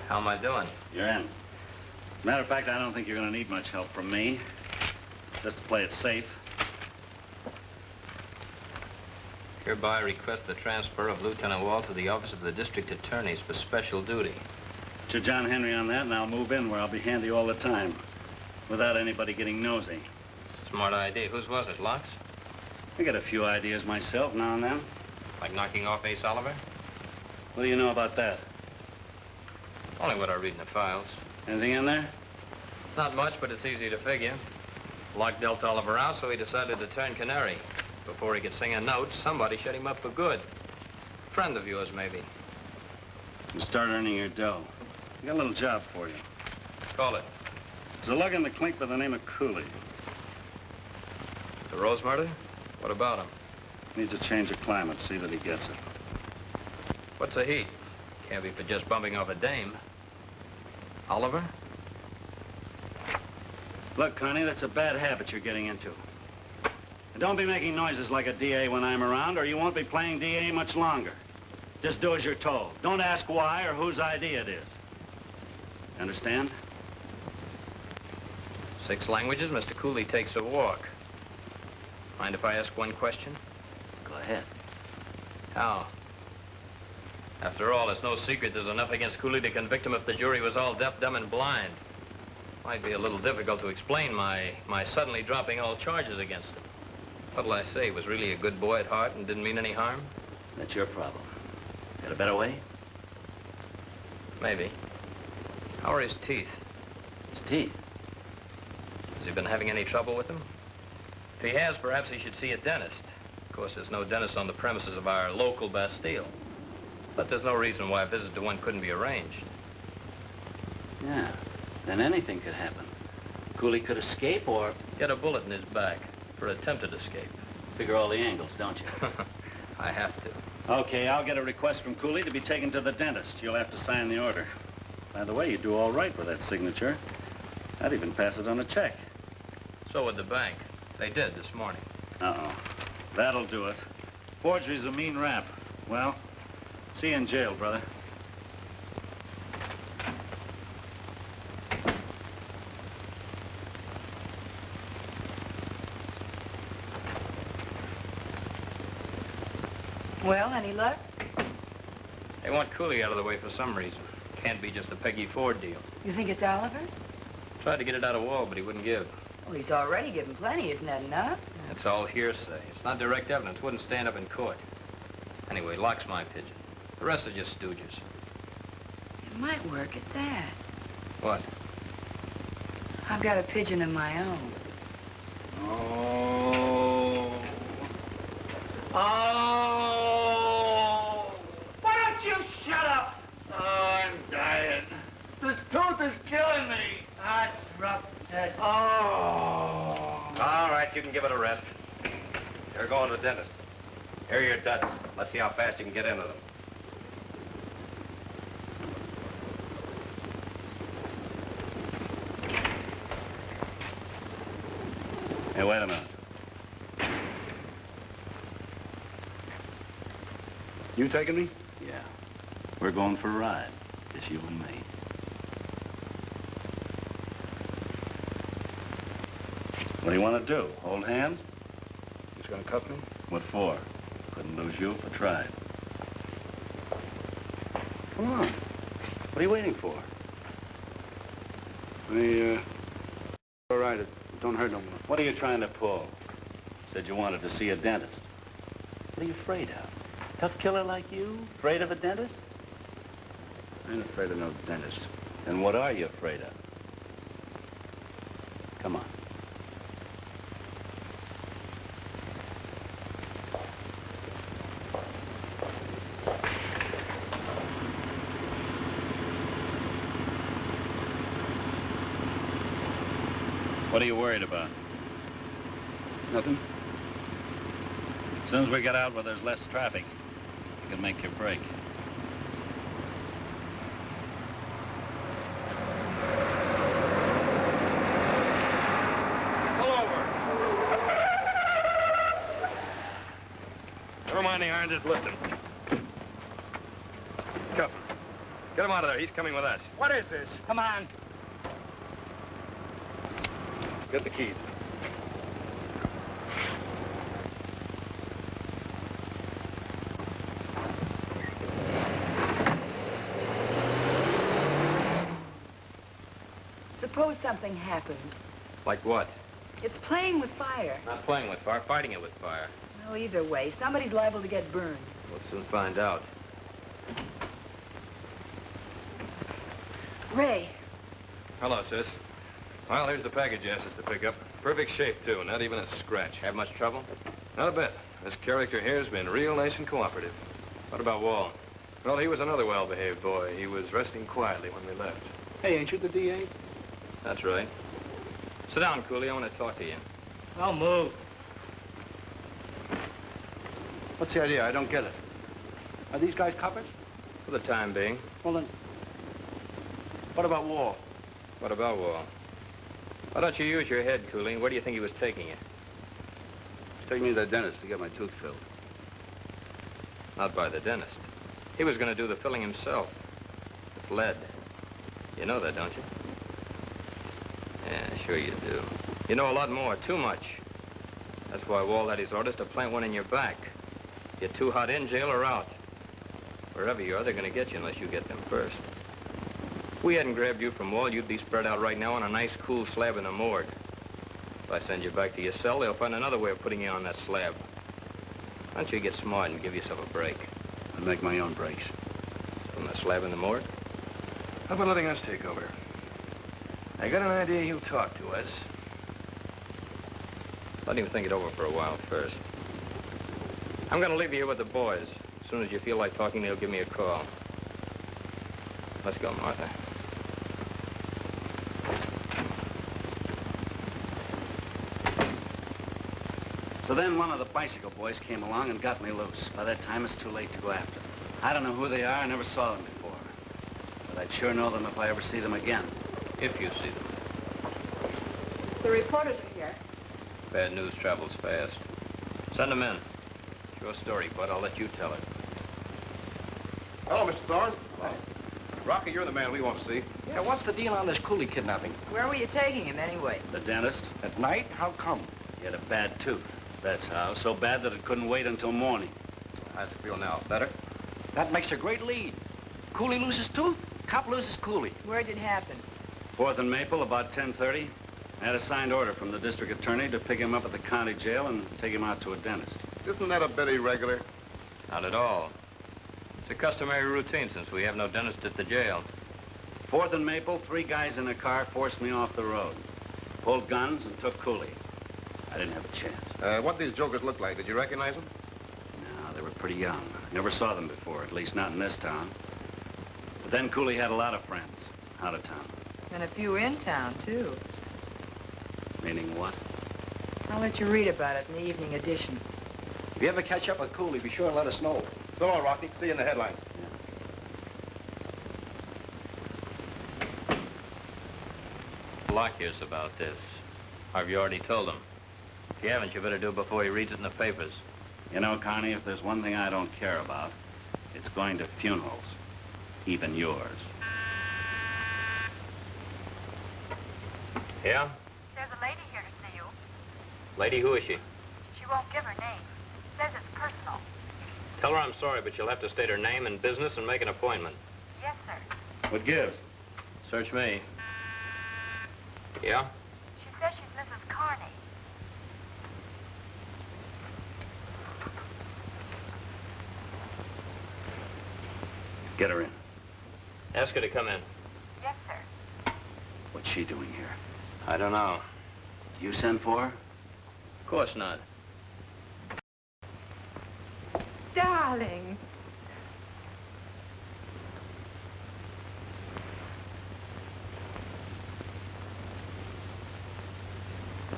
How am I doing? You're in. Matter of fact, I don't think you're going to need much help from me. Just to play it safe. Hereby request the transfer of Lieutenant Wall to the office of the district attorneys for special duty. Put your John Henry on that, and I'll move in where I'll be handy all the time, without anybody getting nosy. Smart idea. Whose was it, Locke's? I get a few ideas myself now and then. Like knocking off Ace Oliver? What do you know about that? Only what I read in the files. Anything in there? Not much, but it's easy to figure. Locke dealt Oliver out, so he decided to turn canary. Before he could sing a note, somebody shut him up for good. Friend of yours, maybe. You start earning your dough. I got a little job for you. Call it. There's a lug in the clink by the name of Cooley. The Rose murder? What about him? Needs a change of climate. See that he gets it. What's the heat? Can't be for just bumping off a dame. Oliver? Look, Connie, that's a bad habit you're getting into. And don't be making noises like a DA when I'm around, or you won't be playing DA much longer. Just do as you're told. Don't ask why or whose idea it is. Understand? 6 languages, Mr. Cooley takes a walk. Mind if I ask one question? Go ahead. How? After all, it's no secret there's enough against Cooley to convict him if the jury was all deaf, dumb, and blind. Might be a little difficult to explain my suddenly dropping all charges against him. What'll I say? He was really a good boy at heart and didn't mean any harm? That's your problem. Got a better way? Maybe. How are his teeth? His teeth? Has he been having any trouble with them? If he has, perhaps he should see a dentist. Of course, there's no dentist on the premises of our local Bastille. But there's no reason why a visit to one couldn't be arranged. Yeah, then anything could happen. Cooley could escape or... Get a bullet in his back for attempted escape. Figure all the angles, don't you? I have to. Okay, I'll get a request from Cooley to be taken to the dentist. You'll have to sign the order. By the way, you do all right with that signature. I'd even pass it on a check. So would the bank. They did this morning. Uh-oh. That'll do it. Forgery's a mean rap. Well, see you in jail, brother. Well, any luck? They want Cooley out of the way for some reason. Can't be just the Peggy Ford deal. You think it's Oliver? Tried to get it out of Wall, but he wouldn't give. Well, he's already given plenty. Isn't that enough? It's all hearsay. It's not direct evidence. Wouldn't stand up in court. Anyway, Locke's my pigeon. The rest are just stooges. It might work at that. What? I've got a pigeon of my own. Oh. Oh! Why don't you shut up? Oh, I'm dying. This tooth is killing me. That's rough, Ted. Oh. All right, you can give it a rest. You're going to the dentist. Here are your duds. Let's see how fast you can get into them. Hey, wait a minute. You taking me? Yeah. We're going for a ride. Just you and me. What do you want to do? Hold hands? He's gonna cuff me? What for? Couldn't lose you if I tried. Come on. What are you waiting for? All right, it don't hurt no more. What are you trying to pull? Said you wanted to see a dentist. What are you afraid of? Tough killer like you? Afraid of a dentist? I ain't afraid of no dentist. Then what are you afraid of? Come on. What are you worried about? Nothing. As soon as we get out where there's less traffic, you can make your break. Pull over. Never mind the iron, just lift him. Cuff him. Get him out of there. He's coming with us. What is this? Come on. Get the keys. Suppose something happens. Like what? It's playing with fire. Not playing with fire, fighting it with fire. Well, either way, somebody's liable to get burned. We'll soon find out. Ray, Hello, sis. Well, here's the package you asked us to pick up. Perfect shape, too, not even a scratch. Have much trouble? Not a bit. This character here's been real nice and cooperative. What about Wall? Well, he was another well-behaved boy. He was resting quietly when we left. Hey, ain't you the DA? That's right. Sit down, Cooley. I want to talk to you. I'll move. What's the idea? I don't get it. Are these guys coppers? For the time being. Well, then, what about Wall? What about Wall? Why don't you use your head, Cooley? Where do you think he was taking you? He's taking me to the dentist to get my tooth filled. Not by the dentist. He was going to do the filling himself. With lead. You know that, don't you? Yeah, sure you do. You know a lot more, too much. That's why Wall had his orders to plant one in your back. You're too hot in jail or out. Wherever you are, they're going to get you unless you get them first. If we hadn't grabbed you from Wall, you'd be spread out right now on a nice, cool slab in the morgue. If I send you back to your cell, they'll find another way of putting you on that slab. Why don't you get smart and give yourself a break? I make my own breaks. From the slab in the morgue? How about letting us take over? I got an idea he'll talk to us. Let him think it over for a while first. I'm going to leave you here with the boys. As soon as you feel like talking, they'll give me a call. Let's go, Martha. So then one of the bicycle boys came along and got me loose. By that time, it's too late to go after them. I don't know who they are. I never saw them before. But I'd sure know them if I ever see them again. If you see them. The reporters are here. Bad news travels fast. Send them in. It's your story, Bud. I'll let you tell it. Hello, Mr. Thorne. Rocky, you're the man we want to see. Yeah, what's the deal on this Cooley kidnapping? Where were you taking him anyway? The dentist? At night? How come? He had a bad tooth. That's how. So bad that it couldn't wait until morning. How's it feel now? Better? That makes a great lead. Cooley loses tooth, cop loses Cooley. Where'd it happen? 4th and Maple, about 10:30. I had a signed order from the district attorney to pick him up at the county jail and take him out to a dentist. Isn't that a bit irregular? Not at all. It's a customary routine since we have no dentist at the jail. 4th and Maple, 3 guys in a car forced me off the road. Pulled guns and took Cooley. I didn't have a chance. What these jokers look like? Did you recognize them? No, they were pretty young. Never saw them before, at least not in this town. But then Cooley had a lot of friends out of town. And a few in town, too. Meaning what? I'll let you read about it in the evening edition. If you ever catch up with Cooley, be sure and let us know. So long, Rocky. See you in the headlines. Locke hears about this. Have you already told him? If you haven't, you better do it before he reads it in the papers. You know, Connie, if there's one thing I don't care about, it's going to funerals. Even yours. Yeah? There's a lady here to see you. Lady, who is she? She won't give her name. Says it's personal. Tell her I'm sorry, but you'll have to state her name and business and make an appointment. Yes, sir. What gives? Search me. Yeah? She says she's Mrs. Carney. Get her in. Ask her to come in. Yes, sir. What's she doing here? I don't know. You send for her? Of course not. Darling.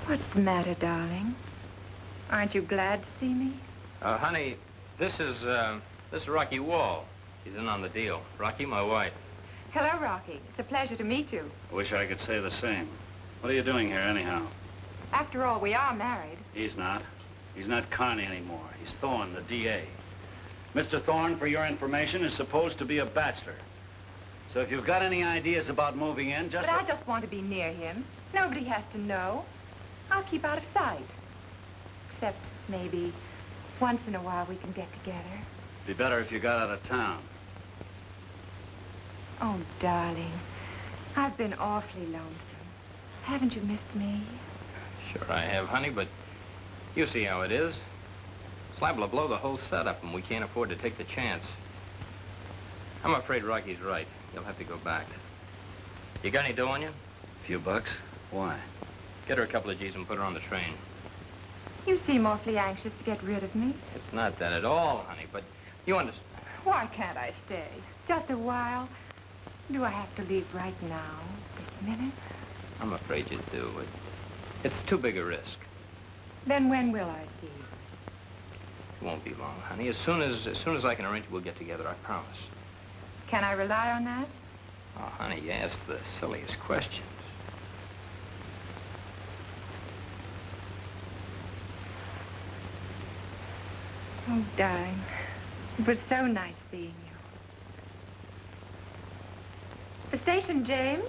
What's the matter, darling? Aren't you glad to see me? Honey, this is Rocky Wall. He's in on the deal. Rocky, my wife. Hello, Rocky. It's a pleasure to meet you. I wish I could say the same. What are you doing here, anyhow? After all, we are married. He's not. He's not Carney anymore. He's Thorne, the DA. Mr. Thorne, for your information, is supposed to be a bachelor. So if you've got any ideas about moving in, just... But I just want to be near him. Nobody has to know. I'll keep out of sight. Except maybe once in a while we can get together. Be better if you got out of town. Oh, darling, I've been awfully lonesome. Haven't you missed me? Sure I have, honey, but you see how it is. It's liable to blow the whole setup, and we can't afford to take the chance. I'm afraid Rocky's right. You'll have to go back. You got any dough on you? A few bucks? Why? Get her a couple of G's and put her on the train. You seem awfully anxious to get rid of me. It's not that at all, honey, but you understand. Why can't I stay? Just a while. Do I have to leave right now, this minute? I'm afraid you do. It's too big a risk. Then when will I see you? It won't be long, honey. As soon as I can arrange it, we'll get together, I promise. Can I rely on that? Oh, honey, you ask the silliest questions. Oh, darling, it was so nice seeing you. The station, James?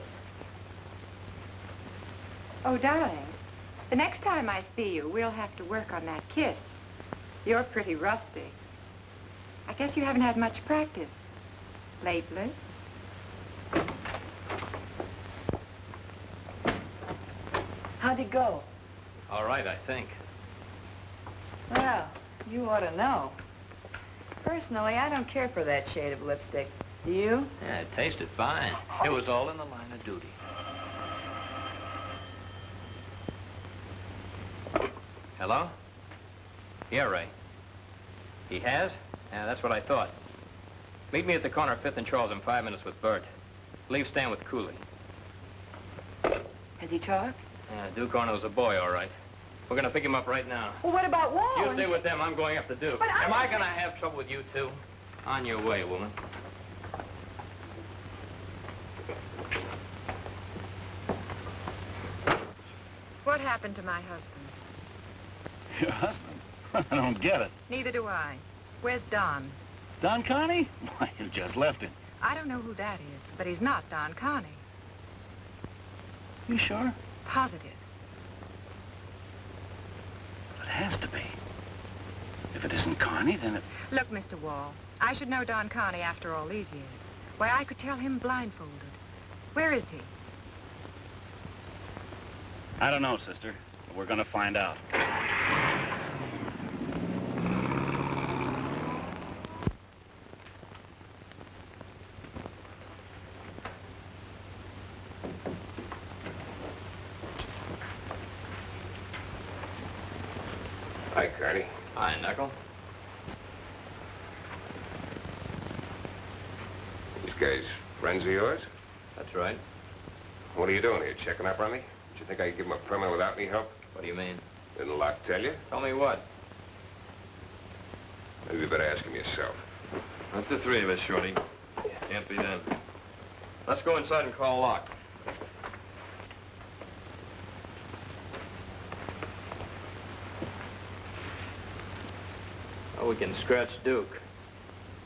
Oh, darling, the next time I see you, we'll have to work on that kiss. You're pretty rusty. I guess you haven't had much practice lately. How'd it go? All right, I think. Well, you ought to know. Personally, I don't care for that shade of lipstick. Do you? Yeah, it tasted fine. It was all in the line of duty. Hello? Yeah, Ray. He has? Yeah, that's what I thought. Meet me at the corner of 5th and Charles in 5 minutes with Bert. Leave Stan with Cooley. Has he talked? Yeah, Duke Arnold's a boy, all right. We're gonna pick him up right now. Well, what about Wall? You stay with them. I'm going up to Duke. But Am I gonna have trouble with you, too? On your way, woman. What happened to my husband? Your husband? I don't get it. Neither do I. Where's Don? Don Carney? Why, you just left him. I don't know who that is, but he's not Don Carney. You sure? Positive. It has to be. If it isn't Carney, then it... Look, Mr. Wall, I should know Don Carney after all these years. Why, I could tell him blindfolded. Where is he? I don't know, sister. But we're gonna find out. Hi, Carney. Hi, Knuckle. These guys friends of yours? That's right. What are you doing here, checking up on me? Do you think I could give them a permit without any help? What do you mean? Didn't Locke tell you? Tell me what? Maybe you better ask him yourself. Not the three of us, Shorty. Can't be done. Let's go inside and call Locke. Oh, we can scratch Duke.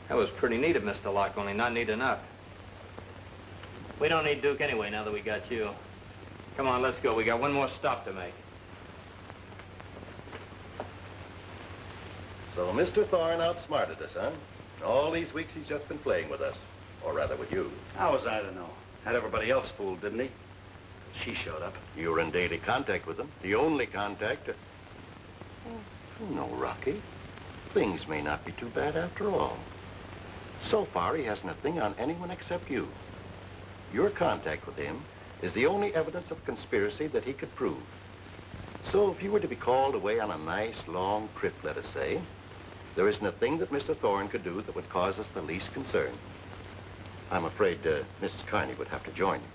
That was pretty neat of Mr. Locke, only not neat enough. We don't need Duke anyway, now that we got you. Come on, let's go. We got one more stop to make. So Mr. Thorne outsmarted us, huh? All these weeks he's just been playing with us. Or rather with you. How was I to know? Had everybody else fooled, didn't he? She showed up. You were in daily contact with him. The only contact. No, Rocky. Things may not be too bad after all. So far, he hasn't a thing on anyone except you. Your contact with him is the only evidence of conspiracy that he could prove. So if you were to be called away on a nice, long trip, let us say, there isn't a thing that Mr. Thorne could do that would cause us the least concern. I'm afraid Mrs. Carney would have to join you.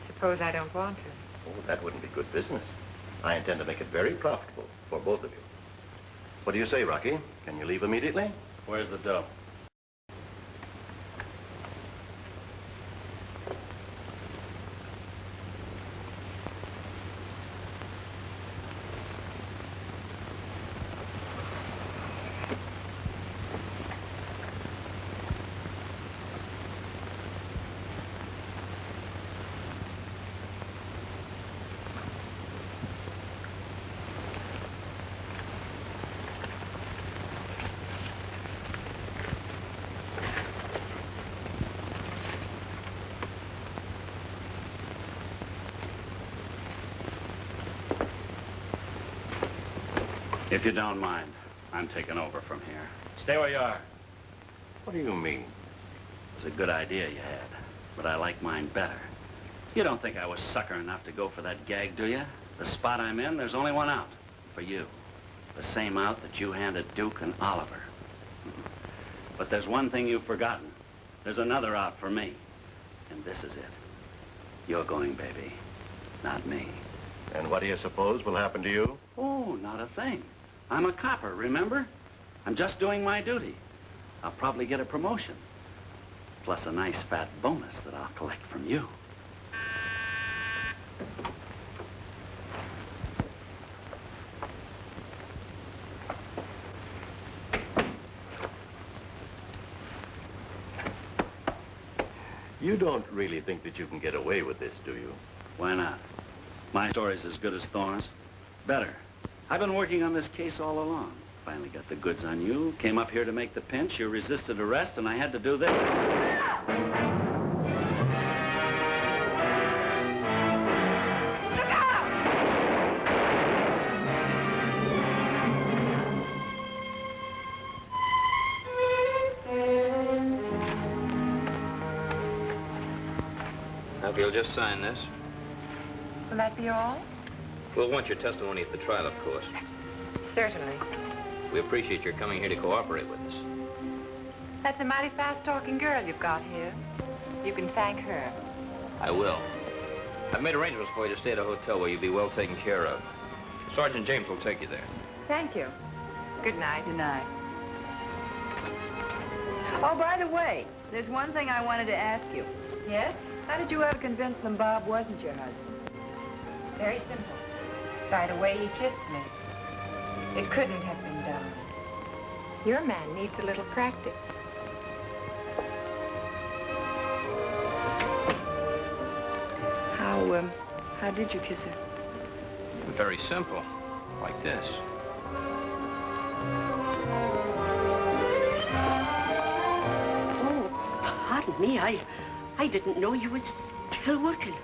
Suppose I don't want to. Oh, that wouldn't be good business. I intend to make it very profitable for both of you. What do you say, Rocky? Can you leave immediately? Where's the dough? If you don't mind, I'm taking over from here. Stay where you are. What do you mean? It was a good idea you had, but I like mine better. You don't think I was sucker enough to go for that gag, do you? The spot I'm in, there's only one out. For you. The same out that you handed Duke and Oliver. But there's one thing you've forgotten. There's another out for me. And this is it. You're going, baby. Not me. And what do you suppose will happen to you? Oh, not a thing. I'm a copper, remember? I'm just doing my duty. I'll probably get a promotion. Plus a nice fat bonus that I'll collect from you. You don't really think that you can get away with this, do you? Why not? My story's as good as Thorne's. Better. I've been working on this case all along. Finally got the goods on you, came up here to make the pinch, you resisted arrest, and I had to do this. Look out! Now, if you'll just sign this. Will that be all? We'll want your testimony at the trial, of course. Certainly. We appreciate your coming here to cooperate with us. That's a mighty fast-talking girl you've got here. You can thank her. I will. I've made arrangements for you to stay at a hotel where you'll be well taken care of. Sergeant James will take you there. Thank you. Good night. Good night. Oh, by the way, there's one thing I wanted to ask you. Yes? How did you ever convince them Bob wasn't your husband? Very simple. By the way he kissed me. It couldn't have been done. Your man needs a little practice. How did you kiss her? Very simple. Like this. Oh, pardon me. I didn't know you were still working.